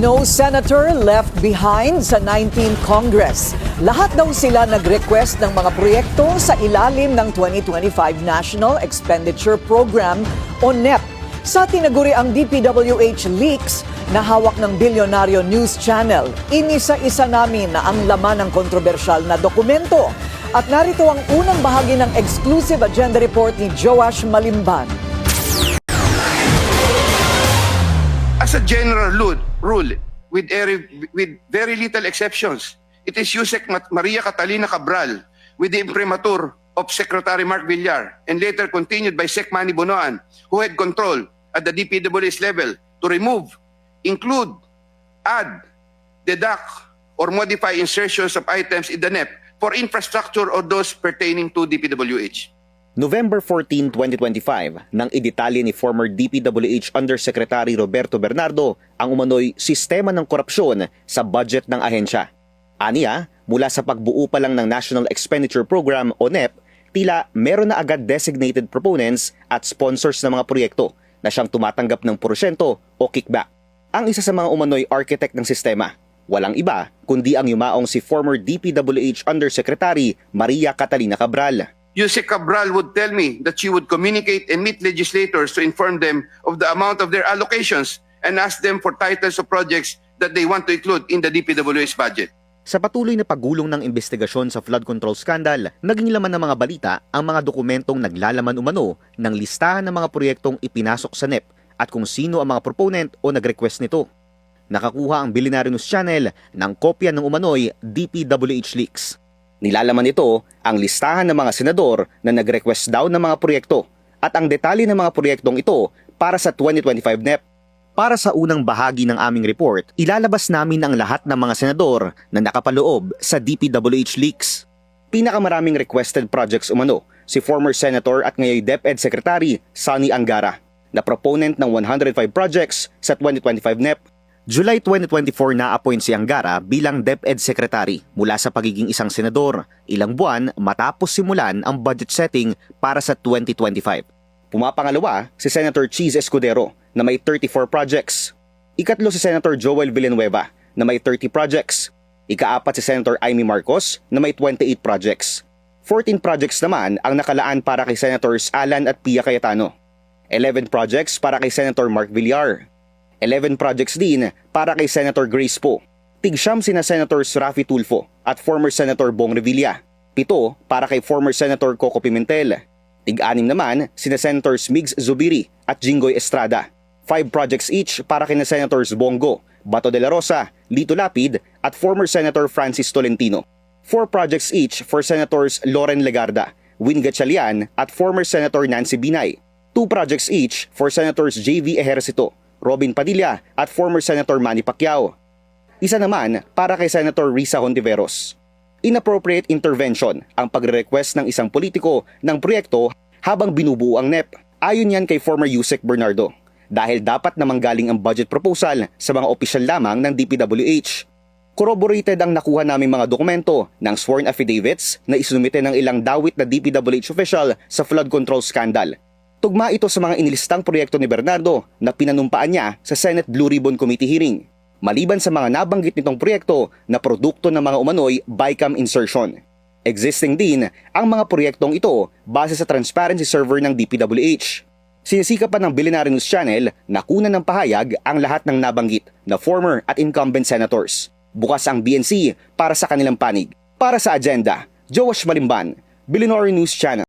No senator left behind sa 19th Congress. Lahat daw sila nag-request ng mga proyekto sa ilalim ng 2025 National Expenditure Program o NEP. Sa tinaguriang DPWH leaks na hawak ng Bilyonaryo News Channel, inisa-isa namin na ang laman ng kontrobersyal na dokumento. At narito ang unang bahagi ng exclusive agenda report ni Joash Malimban. As a general rule, with very little exceptions, it is Yusek Maria Catalina Cabral with the imprimatur of Secretary Mark Villar and later continued by Sec Manny Bonoan, who had control at the DPWH level to remove, include, add, deduct, or modify insertions of items in the NEP for infrastructure or those pertaining to DPWH. November 14, 2025, nang idetalye ni former DPWH Undersecretary Roberto Bernardo ang umano'y sistema ng korupsyon sa budget ng ahensya. Aniya, mula sa pagbuo pa lang ng National Expenditure Program o NEP, tila meron na agad designated proponents at sponsors ng mga proyekto na siyang tumatanggap ng porsyento o kickback. Ang isa sa mga umano'y architect ng sistema, walang iba kundi ang yumaong si former DPWH Undersecretary Maria Catalina Cabral. Yusek Cabral would tell me that she would communicate and meet legislators to inform them of the amount of their allocations and ask them for titles of projects that they want to include in the DPWH budget. Sa patuloy na paggulong ng investigasyon sa flood control scandal, naging laman ng mga balita ang mga dokumentong naglalaman umano ng listahan ng mga proyektong ipinasok sa NEP at kung sino ang mga proponent o nag-request nito. Nakakuha ang Bilyonaryo News Channel ng kopya ng umano'y DPWH leaks. Nilalaman nito ang listahan ng mga senador na nag-request daw ng mga proyekto at ang detalye ng mga proyektong ito para sa 2025 NEP. Para sa unang bahagi ng aming report, ilalabas namin ang lahat ng mga senador na nakapaloob sa DPWH leaks. Pinakamaraming requested projects umano si former Senator at ngayon DepEd Secretary Sonny Angara na proponent ng 105 projects sa 2025 NEP. July 2024 na-appoint si Angara bilang DepEd Secretary mula sa pagiging isang senador, ilang buwan matapos simulan ang budget setting para sa 2025. Pumapangalawa si Senator Cheese Escudero na may 34 projects. Ikatlo si Senator Joel Villanueva na may 30 projects. Ikaapat si Senator Amy Marcos na may 28 projects. 14 projects naman ang nakalaan para kay Senators Alan at Pia Cayetano. 11 projects para kay Senator Mark Villar. 11 projects din para kay Senator Grace Poe. Tig-siyam sina Senators Raffy Tulfo at former Senator Bong Revilla. 7 para kay former Senator Coco Pimentel. Tig-6 naman sina Senators Migs Zubiri at Jinggoy Estrada. 5 projects each para kina Senators Bongo, Bato de la Rosa, Lito Lapid at former Senator Francis Tolentino. 4 projects each for Senators Loren Legarda, Win Gatchalian at former Senator Nancy Binay. 2 projects each for Senators JV Ejercito, Robin Padilla at former Senator Manny Pacquiao. Isa naman para kay Senator Risa Hontiveros. Inappropriate intervention ang pagre-request ng isang politiko ng proyekto habang binubuo ang NEP. Ayon yan kay former Yusek Bernardo dahil dapat na manggaling ang budget proposal sa mga opisyal lamang ng DPWH. Corroborated ang nakuha naming mga dokumento ng sworn affidavits na isinumite ng ilang dawit na DPWH official sa flood control scandal. Tugma ito sa mga inilistang proyekto ni Bernardo na pinanumpaan niya sa Senate Blue Ribbon Committee hearing, maliban sa mga nabanggit nitong proyekto na produkto ng mga umano'y BICAM insertion. Existing din ang mga proyektong ito base sa transparency server ng DPWH. Sinisikapan ng Bilyonaryo News Channel na kunan ng pahayag ang lahat ng nabanggit na former at incumbent senators. Bukas ang BNC para sa kanilang panig. Para sa agenda, Joash Malimban, Bilyonaryo News Channel.